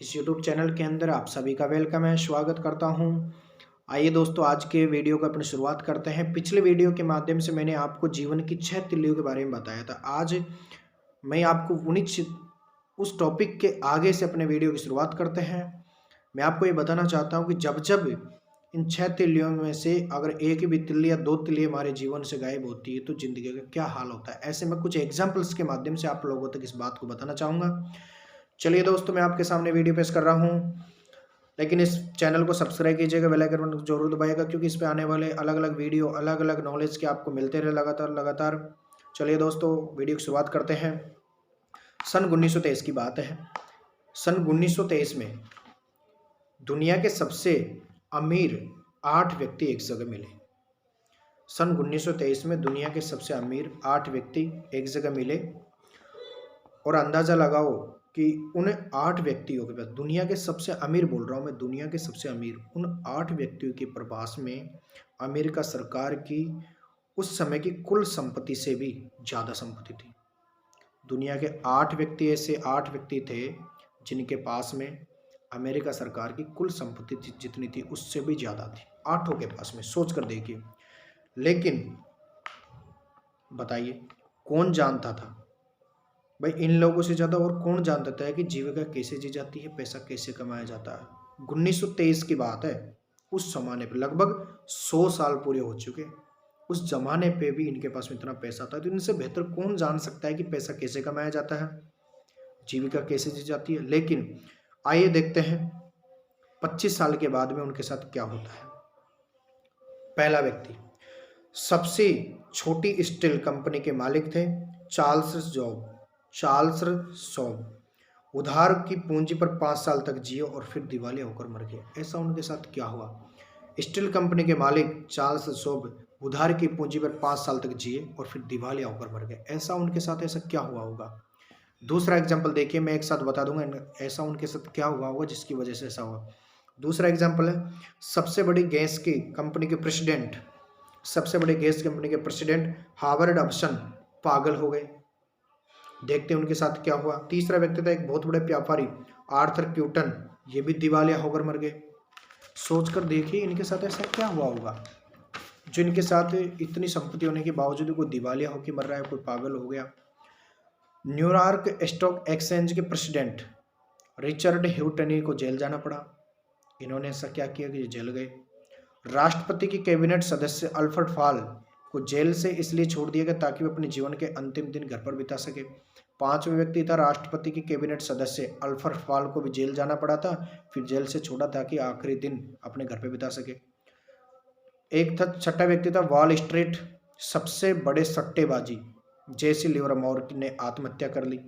इस YouTube channel के अंदर आप सभी का वेलकम है, स्वागत करता हूं। आइए दोस्तों, आज के वीडियो को अपनी शुरुआत करते हैं। पिछले वीडियो के माध्यम से मैंने आपको जीवन की 6 तिल्लियों के बारे में बताया था। आज मैं आपको उस टॉपिक के आगे से अपने वीडियो की शुरुआत करते हैं। मैं आपको ये बताना चाहता हूँ कि जब जब इन 6 तिल्लियों में से अगर एक भी तिल्ली या 2 तिल्ली हमारे जीवन से गायब होती है तो ज़िंदगी का क्या हाल होता है। ऐसे में कुछ एग्जाम्पल्स के माध्यम से आप लोगों तक इस बात को बताना चाहूँगा। चलिए दोस्तों, मैं आपके सामने वीडियो पेश कर रहा हूँ, लेकिन इस चैनल को सब्सक्राइब कीजिएगा, बेल आइकन जरूर दबाइएगा, क्योंकि इस पे आने वाले अलग अलग वीडियो अलग अलग नॉलेज के आपको मिलते रहे लगातार। चलिए दोस्तों, वीडियो की शुरुआत करते हैं। सन 1923 की बात है। सन 1923 में दुनिया के सबसे अमीर 8 व्यक्ति एक जगह मिले। सन 1923 में दुनिया के सबसे अमीर 8 व्यक्ति एक जगह मिले और अंदाजा लगाओ कि उन 8 व्यक्तियों के पास, दुनिया के सबसे अमीर बोल रहा हूँ मैं, दुनिया के सबसे अमीर उन 8 व्यक्तियों के प्रभास में अमेरिका सरकार की उस समय की कुल संपत्ति से भी ज़्यादा संपत्ति थी। दुनिया के 8 व्यक्ति ऐसे 8 व्यक्ति थे जिनके पास में अमेरिका सरकार की कुल संपत्ति जितनी थी उससे भी ज़्यादा थी, 8 के पास में। सोच कर देखिए। लेकिन बताइए कौन जानता था भाई, इन लोगों से ज़्यादा और कौन जानता था कि जीविका कैसे जी जाती है, पैसा कैसे कमाया जाता है। 1923 की बात है। उस जमाने पे लगभग 100 साल पूरे हो चुके। उस जमाने पे भी इनके पास में इतना पैसा था, तो इनसे बेहतर कौन जान सकता है कि पैसा कैसे कमाया जाता है, जीविका कैसे जी जाती है। लेकिन आइए देखते हैं 25 साल के बाद में उनके साथ क्या होता है। पहला व्यक्ति सबसे छोटी स्टील कंपनी के मालिक थे, चार्ल्स शॉब। उधार की पूंजी पर 5 साल तक जिए और फिर दिवालिया होकर मर गए। ऐसा उनके साथ क्या हुआ। स्टील कंपनी के मालिक चार्ल्स शॉब उधार की पूंजी पर 5 साल तक जिए और फिर दिवालिया होकर मर गए। ऐसा उनके साथ ऐसा क्या हुआ होगा। दूसरा एग्जाम्पल देखिए, मैं एक साथ बता दूंगा ऐसा उनके साथ क्या हुआ होगा जिसकी वजह से ऐसा हुआ। दूसरा एग्जाम्पल है, सबसे बड़ी गैस कंपनी के प्रेसिडेंट हार्वर्ड अबसन पागल हो गए। देखते हैं उनके साथ क्या हुआ। तीसरा व्यक्ति था एक बहुत बड़े व्यापारी आर्थर क्यूटन, ये भी दिवालिया होकर मर गए। सोचकर देखिए इनके साथ ऐसा क्या हुआ होगा जो इनके साथ इतनी संपत्ति होने के बावजूद कोई दिवालिया होकर मर रहा है, कोई पागल हो गया। न्यूयॉर्क स्टॉक एक्सचेंज के प्रेसिडेंट रिचर्ड ह्यूटनी को जेल जाना पड़ा। इन्होंने ऐसा क्या किया कि जेल गए। राष्ट्रपति की कैबिनेट सदस्य अल्फ्रेड फॉल को जेल से इसलिए छोड़ दिया गया ताकि वो अपने जीवन के अंतिम दिन घर पर बिता सके। पांचवें व्यक्ति था राष्ट्रपति की कैबिनेट सदस्य अल्फ्रेड फॉल को भी जेल जाना पड़ा था, फिर जेल से छोड़ा ताकि आखिरी दिन अपने घर पर बिता सके। एक था छठा व्यक्ति था वॉल स्ट्रीट सबसे बड़े सट्टेबाजी जेसी लिवरमोर ने आत्महत्या कर ली।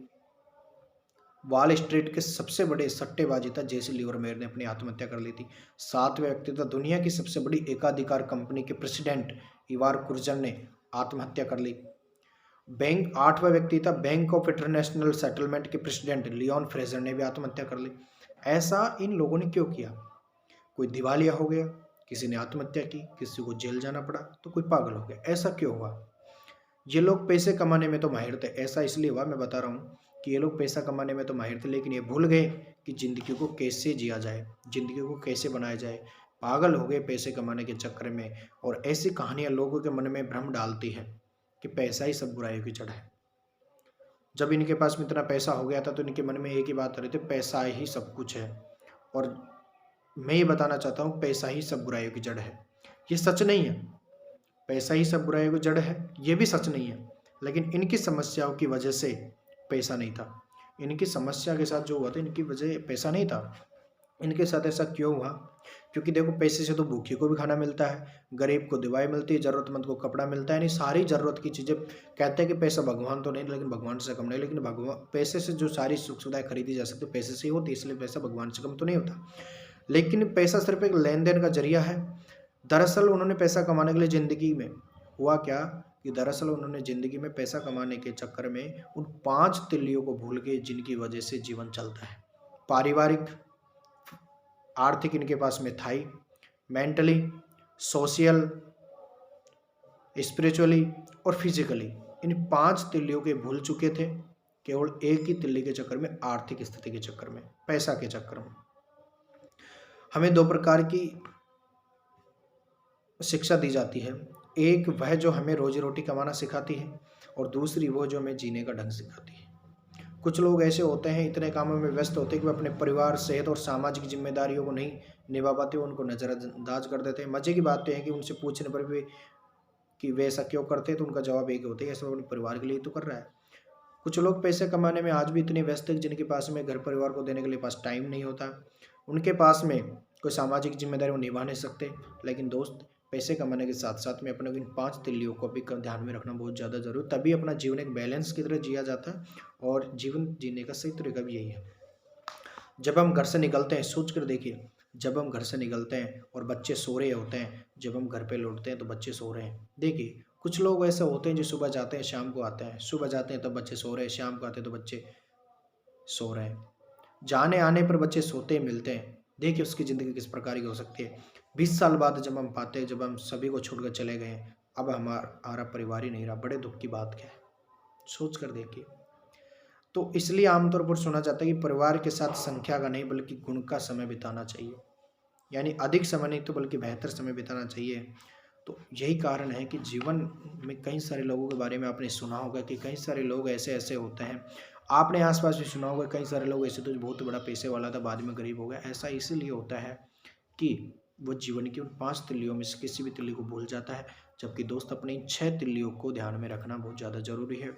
वॉल स्ट्रीट के सबसे बड़े सट्टेबाजी था जेसी लिवरमोर ने अपनी आत्महत्या कर ली थी। सातवें व्यक्ति था दुनिया की सबसे बड़ी एकाधिकार कंपनी के प्रेसिडेंट इवार कुर्जन ने आत्महत्या कर ली। आठवां व्यक्ति था बैंक ऑफ इंटरनेशनल सेटलमेंट के प्रेसिडेंट लियोन फ्रेजर ने भी आत्महत्या कर ली। ऐसा इन लोगों ने क्यों किया। कोई दिवालिया हो गया, किसी ने आत्महत्या की, किसी को जेल जाना पड़ा, तो कोई पागल हो गया। ऐसा क्यों हुआ। ये लोग पैसे कमाने में तो माहिर थे। ऐसा इसलिए हुआ, मैं बता रहा हूँ कि ये लोग पैसा कमाने में तो माहिर थे, लेकिन ये भूल गए कि ज़िंदगी को कैसे जिया जाए, ज़िंदगी को कैसे बनाया जाए। पागल हो गए पैसे कमाने के चक्कर में। और ऐसी कहानियाँ लोगों के मन में भ्रम डालती हैं कि पैसा ही सब बुराइयों की जड़ है। जब इनके पास में इतना पैसा हो गया था तो इनके मन में एक ही बात आ रही थी, पैसा ही सब कुछ है। और मैं ये बताना चाहता हूँ, पैसा ही सब बुराइयों की जड़ है। ये सच नहीं है। पैसा ही सब बुराइयों की जड़ है, ये भी सच नहीं है। लेकिन इनकी समस्याओं की वजह से पैसा नहीं था। इनकी समस्या के साथ जो हुआ था, इनकी वजह पैसा नहीं था। इनके साथ ऐसा क्यों हुआ। क्योंकि देखो, पैसे से तो भूखे को भी खाना मिलता है, गरीब को दवाई मिलती है, ज़रूरतमंद को कपड़ा मिलता है, नहीं सारी ज़रूरत की चीज़ें। कहते हैं कि पैसा भगवान तो नहीं, लेकिन भगवान से कम नहीं। लेकिन भगवान पैसे से जो सारी सुख सुविधाएं खरीदी जा सकती है पैसे से ही होती है, इसलिए पैसा भगवान से कम तो नहीं होता। लेकिन पैसा सिर्फ एक लेन देन का जरिया है। दरअसल उन्होंने पैसा कमाने के लिए ज़िंदगी में हुआ क्या कि दरअसल उन्होंने ज़िंदगी में पैसा कमाने के चक्कर में उन 5 तिल्लियों को भूल गए जिनकी वजह से जीवन चलता है। पारिवारिक, आर्थिक इनके पास में था ही, मेंटली, सोशल, स्पिरिचुअली और फिजिकली इन 5 तिल्लियों के भूल चुके थे। केवल एक ही तिल्ली के चक्कर में, आर्थिक स्थिति के चक्कर में, पैसा के चक्कर में। हमें दो प्रकार की शिक्षा दी जाती है, एक वह जो हमें रोजी रोटी कमाना सिखाती है, और दूसरी वो जो हमें जीने का ढंग सिखाती है। कुछ लोग ऐसे होते हैं, इतने कामों में व्यस्त होते हैं कि वे अपने परिवार, सेहत और सामाजिक जिम्मेदारियों को नहीं निभा पाते, उनको नज़रअंदाज कर देते हैं। मजे की बात तो है कि उनसे पूछने पर भी कि वे ऐसा क्यों करते हैं, तो उनका जवाब एक होता है, ऐसा अपने परिवार के लिए तो कर रहा है। कुछ लोग पैसे कमाने में आज भी इतने व्यस्त हैं जिनके पास में घर परिवार को देने के लिए पास टाइम नहीं होता, उनके पास में कोई सामाजिक जिम्मेदारी वो निभा नहीं सकते। लेकिन दोस्त, पैसे कमाने के साथ साथ में अपने इन 5 तिल्लियों को भी ध्यान में रखना बहुत ज़्यादा जरूरी, तभी अपना जीवन एक बैलेंस की तरह जिया जाता है, और जीवन जीने का सही तरीका भी यही है। जब हम घर से निकलते हैं, सोच कर देखिए, जब हम घर से निकलते हैं और बच्चे सो रहे होते हैं, जब हम घर पे लौटते हैं तो बच्चे सो रहे हैं। देखिए, कुछ लोग ऐसे होते हैं जो सुबह जाते हैं शाम को आते हैं, सुबह जाते हैं तब बच्चे सो रहे हैं, शाम को आते हैं तो बच्चे सो रहे हैं। जाने आने पर बच्चे सोते मिलते हैं। देखिए उसकी ज़िंदगी किस प्रकार की हो सकती है। 20 साल बाद जब हम पाते हैं, जब हम सभी को छोड़कर चले गए, अब हमारा परिवार ही नहीं रहा, बड़े दुख की बात क्या है, सोच कर देखिए। तो इसलिए आमतौर पर सुना जाता है कि परिवार के साथ संख्या का नहीं बल्कि गुण का समय बिताना चाहिए, यानी अधिक समय नहीं तो बल्कि बेहतर समय बिताना चाहिए। तो यही कारण है कि जीवन में कई सारे लोगों के बारे में आपने सुना होगा कि कई सारे लोग ऐसे ऐसे होते हैं, आपने आसपास भी सुना होगा कई सारे लोग ऐसे तो बहुत बड़ा पैसे वाला था, बाद में गरीब हो गया। ऐसा इसीलिए होता है कि वो जीवन की उन 5 तिल्लियों में से किसी भी तिल्ली को भूल जाता है, जबकि दोस्त अपनी इन 6 तिल्लियों को ध्यान में रखना बहुत ज़्यादा ज़रूरी है।